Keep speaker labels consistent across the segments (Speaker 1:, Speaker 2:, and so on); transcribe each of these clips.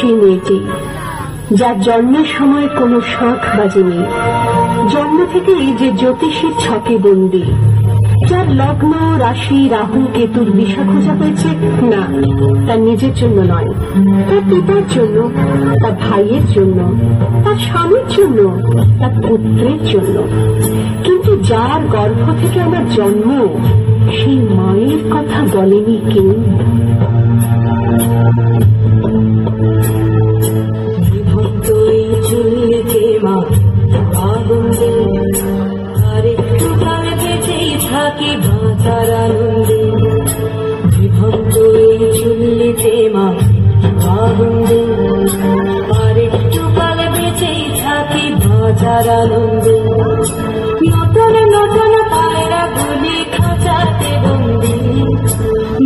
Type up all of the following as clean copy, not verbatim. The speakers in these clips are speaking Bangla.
Speaker 1: সেই মেয়েটি যার জন্মের সময় কোনো শাঁখ বাজেনি, জন্ম থেকেই যে জ্যোতিষীর ছকে বন্দী, যার লগ্ন রাশি রাহু কেতুর দিশা খোঁজা হয়েছে না তার নিজের জন্য নয়, তার পিতার জন্য, তার ভাইয়ের জন্য, তার স্বামীর জন্য, তার পুত্রের জন্য। কিন্তু যার গর্ভ থেকে আমার জন্ম সেই মায়ের কথা বলেনি কেউ।
Speaker 2: মা আগুন দে আর একটু কাল বেঁচেই থাকি বাঁচার আনন্দে। বিভক্ত এই চুল্লিতে মা আগুন দে আর একটু কাল বেঁচেই থাকি বাঁচার আনন্দে। নতুন নতুন পায়রা গুলি খাঁচাতে বন্দি,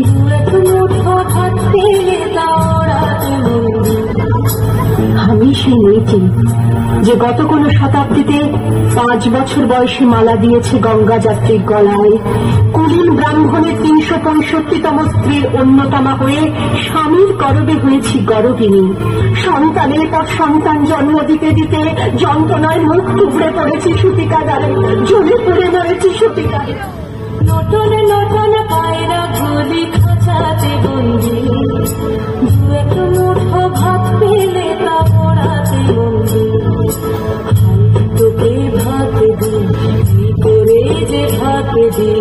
Speaker 2: দু এক মুঠো ভাত পেলে তা ওড়াতে বন্দি।
Speaker 1: আমি সেই মেয়েটি যে গত কোন শতাব্দীতে 5 বছর বয়সে মালা দিয়েছে গঙ্গা যাত্রীর গলায়, কুলীন ব্রাহ্মণের 365তম স্ত্রীর অন্যতমা হয়ে স্বামীর গর্ভে হয়েছি গর্ভিণী। সন্তানের পর সন্তান জন্ম দিতে দিতে যন্ত্রণায় মুখ টুকরে পড়েছি সূতিকাগারে, জ্বলে পড়ে মরেছি সূতিকারে।
Speaker 2: নতুন নতুন পায়রা গুলি খাঁচাতে বন্দি, দু এক মুঠো ভাত পেলে তা ওড়াতে বন্দি। তোকে ভাত দি কি করে যে ভাত দি,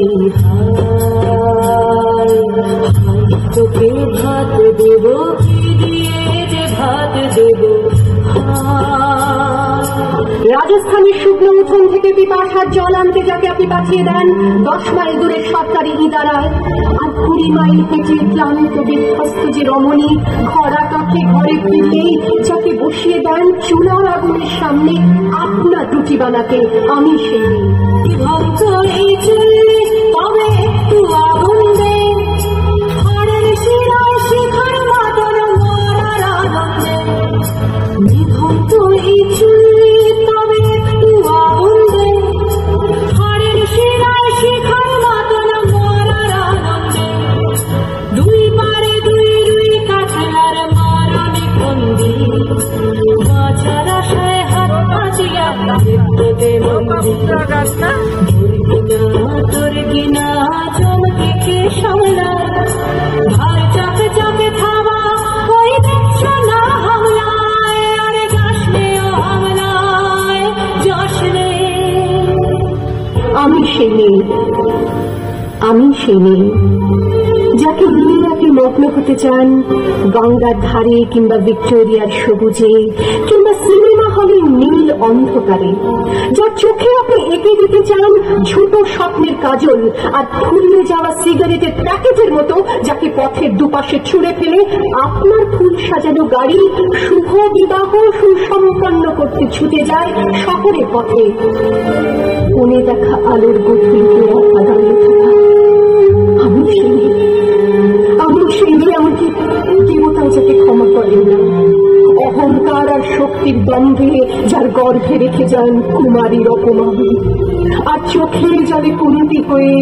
Speaker 2: তোকে ভাত দেব কি দিয়ে যে ভাত দেব।
Speaker 1: রাজস্থানের শুকনো উঠোন থেকে পিপাসার জল আনতে যাকে আপনি পাঠিয়ে দেন 10 মাইল দূরের সরকারি ইদারায়, আর 20 মাইল হেঁটে ক্লান্ত বিধ্বস্ত যে রমণী ঘরা কাঠে ঘরে ফিরলেই যাকে বসিয়ে দেন চুলার আগুনের সামনে আপনার রুটি বানাতে, আমি সেই
Speaker 2: ভক্ত এই চুল্লি তবে একটু আগুন দে, হাড়ের শিরায় শিখার মতন মরার আনন্দে। বিভক্ত এই চুল্লি তবে একটু আগুন দে, হাড়ের শিরায় শিখার মতন মরার আনন্দে। দুই পারে দুই রুই কাঠলার মারণে বন্দি, বাঁচার আশায় হাত পাতিয়া দেখতে বন্দি। তোর কিনা চমকে কে সামলা, আর চাপে চাপে খাওয়া ওই দেখছো না হামলায়, আরে যাসনে ও হামলায় যাসনে।
Speaker 1: আমি সেই মেয়ে, আমি সেই মেয়ে যাকে লীলাকে মগ্ন হতে চান গঙ্গার ধারে কিংবা ভিক্টোরিয়ার সবুজে কিংবা সিনেমা হলের নীল অন্ধকারে, যার চোখে আপনি এঁকে দিতে চান ছোট স্বপ্নের কাজল আর ফুলিয়ে যাওয়া সিগারেটের প্যাকেটের মতো, যাকে পথের দুপাশে ছুঁড়ে ফেলে আপনার ফুল সাজানো গাড়ি শুভ বিবাহ সুসম্পন্ন করতে ছুটে যায় শহরের পথে। কোণে দেখা আলোর গভীর দাঁড়িয়ে থাকা আমি সেই মেয়ে, আমি সেই মেয়ে। আমাকে দেবতাও যাকে ক্ষমা করেন না, অহংকার আর শক্তির দ্বন্দ্বে যার গর্ভে রেখে যান কুমারীর অপমান, আর চোখের জলে কুরুতি হয়ে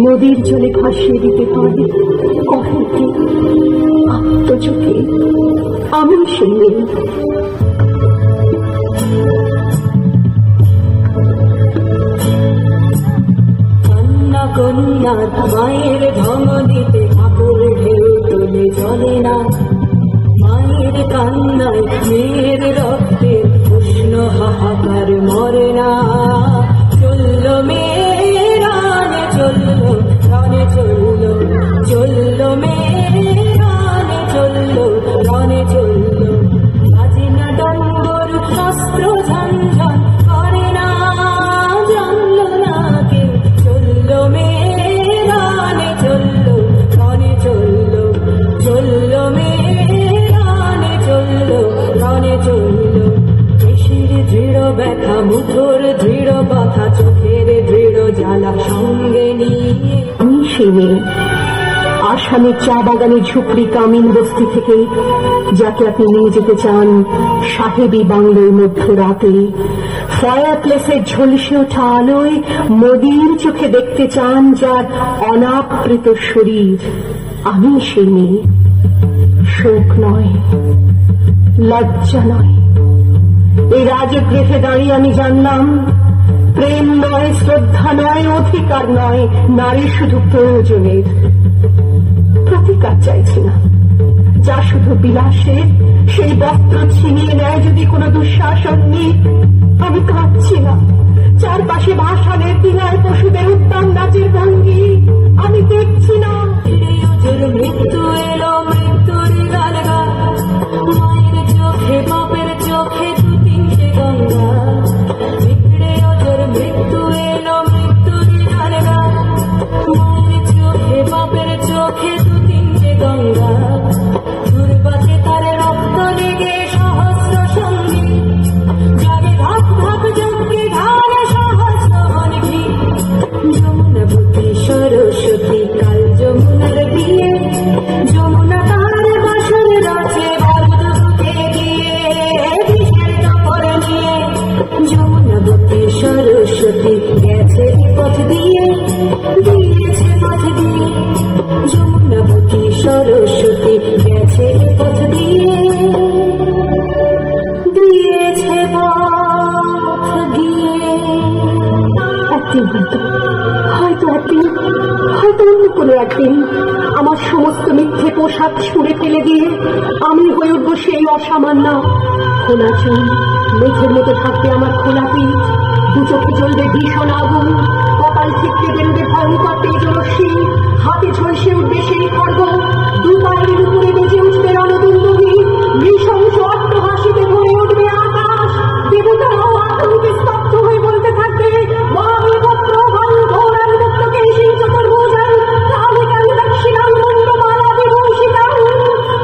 Speaker 1: নদীর জলে ভাসিয়ে দিতে পারে কফকে আত্মচোখে। আমি সেই মেয়ে।
Speaker 2: কন্যা মায়ের ধমনীতে আকুল ঢেউ তুলে চলে না, মায়ের কান্নায় মেয়ের রক্তে উষ্ণ হাহাকার মরে না। চলল মেয়ে রানে চলল, রানে চলল, চলল মেয়ে রানে চলল, রানে চলল। আজিনা ডম্বর শস্ত্র ঝনঝন করে না, জানল না কে। চলল মেয়ে রানে চলল, রানে চলল, চলল মেয়ে রানে চলল, রানে চলল। দেশের দৃঢ় ব্যথা, মুঠোর দৃঢ় কথা, চোখের দৃঢ় জ্বালা সঙ্গে নিয়ে।
Speaker 1: আমি সেই মেয়ে আসামের চা বাগানের ঝুপড়ি কামিন বস্তি থেকে যাকে আপনি নিয়ে যেতে চান সাহেবী বাংলোর মধ্যরাতে, ফায়ার প্লেসের ঝলসে ওঠা আলোয় মোদির চোখে দেখতে চান যার অনাবৃত শরীর। আমি সেই মেয়ে, শোক নয় লজ্জা নয়। এই রাজগৃহে দাঁড়িয়ে আমি জানলাম, প্রেম নয়, শ্রদ্ধা নয়, অধিকার নয়, নারী শুধু প্রয়োজনের। প্রতিকার চাইছি না, যা শুধু বিলাসের, সেই বস্ত্র ছিনিয়ে নেয় যদি কোনো দুঃশাসন নেই। আমি কাঁদছি না, চারপাশে ভাসানের দিনায় পশুদের উত্তম নাচের ভঙ্গি আমি দেখছি না।
Speaker 2: মৃত্যু এলো, মৃত্যুর গান গা, মায়ের চোখে বাপের চোখে দু তিনটে গঙ্গা। বিগড়ে অজর মৃত্যু এলো, মৃত্যুর গান গা, মায়ের চোখে বাপের চোখে দু তিনটে গঙ্গা। দুর্বাসে তার রক্ত লেগে সহস্র সঙ্গী, জাগে ধাপ ধাপ যজ্ঞে ঢালে সহস্র অনঘি। যমুনাবতী সরস্বতী কাল যমুনার বিয়ে, যমুনা তার বাসর রচে বরদুকে দিয়ে বিষের কাপড় নিয়ে। যমুনাবতী সরস্বতী গেছে পথ দিয়ে, দিয়েছে পথ দিয়ে। যমুনাবতী সরস্বতী গেছে পথ দিয়ে, দিয়েছে পথ দিয়ে।
Speaker 1: একদিন হয়তো অন্য কোনো একদিন আমার সমস্ত মিথ্যে পোশাক ছুঁড়ে ফেলে দিয়ে আমি হয়ে উঠবো সেই অসামান্য। খোলা চুল, মেঘের মতো থাকবে আমার খোলা পিঠ, দু চোখে জ্বলবে ভীষণ আগুন, কপাল ছিটকে বেরোবে ভয়ঙ্কর তেজরশ্মি, হাতে ঝলসে উঠবে সেই খড়গ, দু পায়ের উপরে বেজে উঠবে রণদুন্দুভি, নৃশংস অট্টহাসিতে ভরে উঠবে আকাশ। দেবতারাও আতঙ্কে স্তব্ধ হয়ে বলতে থাকবে,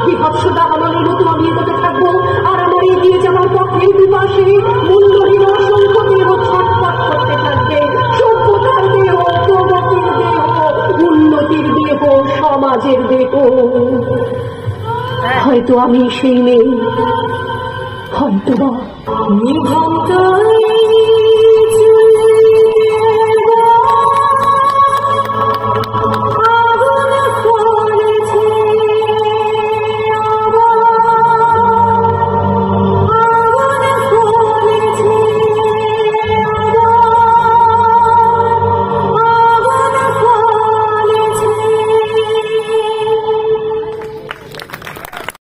Speaker 1: বিভৎসতা বানানোর মতো আমি এগোতে থাকবো, আর আমার এগিয়ে যাওয়ার পথের দুপাশে মূল্যহীন অসংখ্য দেহ ছটফট করতে থাকবে। সভ্যতার দেহ, প্রগতির দেহ, উন্নতির দেহ, সমাজের দেহ। হয়তো আমি সেই মেয়ে, হয়তো বা
Speaker 2: নিভন্ত